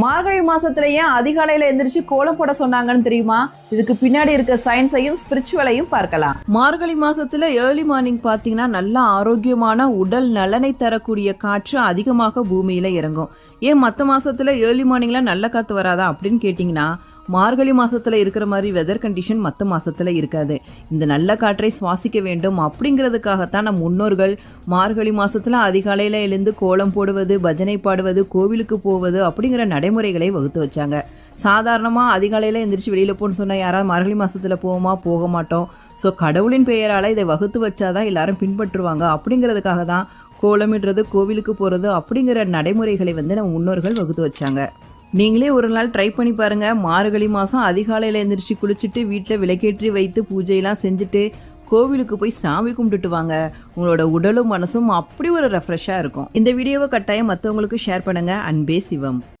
மார்கழி மாசத்திலேயே அதிகாலையில எந்திரிச்சு கோலம் போட சொன்னாங்கன்னு தெரியுமா? இதுக்கு பின்னாடி இருக்க சயின்ஸையும் ஸ்பிரிச்சுவலையும் பார்க்கலாம். மார்கழி மாசத்துல ஏர்லி மார்னிங் பாத்தீங்கன்னா நல்ல ஆரோக்கியமான உடல் நலனை தரக்கூடிய காற்று அதிகமாக பூமியில இறங்கும். ஏன் மற்ற மாசத்துல ஏர்லி மார்னிங்ல நல்ல காத்து வராதா அப்படின்னு கேட்டீங்கன்னா, மார்கழி மாசத்துல இருக்கிற மாதிரி வெதர் கண்டிஷன் மற்ற மாசத்துல இருக்காது. இந்த நல்ல காற்றை சுவாசிக்க வேண்டும் அப்படிங்கிறதுக்காகத்தான் நம் முன்னோர்கள் மார்கழி மாசத்துல அதிகாலையில எழுந்து கோலம் போடுவது, பஜனை பாடுவது, கோவிலுக்கு போவது அப்படிங்கிற நடைமுறைகளை வகுத்து வச்சாங்க. சாதாரணமாக அதிகாலையில் எந்திரிச்சு வெளியில் போன்னு சொன்னால் யாராவது மார்கழி மாதத்தில் போவோமா? போக மாட்டோம். ஸோ கடவுளின் பெயரால் இதை வகுத்து வச்சாதான் எல்லாரும் பின்பற்றுவாங்க. அப்படிங்கிறதுக்காக தான் கோலமிடுறது, கோவிலுக்கு போகிறது அப்படிங்கிற நடைமுறைகளை நம்ம முன்னோர்கள் வகுத்து வச்சாங்க. நீங்களே ஒரு நாள் ட்ரை பண்ணி பாருங்கள். மார்கழி மாதம் அதிகாலையில் எழுந்திரிச்சு குளிச்சுட்டு வீட்டில் விளக்கேற்றி வைத்து பூஜையெல்லாம் செஞ்சுட்டு கோவிலுக்கு போய் சாமி கும்பிட்டுட்டு வாங்க. உங்களோட உடலும் மனசும் அப்படி ஒரு ரெஃப்ரெஷ்ஷாக இருக்கும். இந்த வீடியோவை கட்டாயம் மற்றவங்களுக்கு ஷேர் பண்ணுங்கள். அன்பே சிவம்.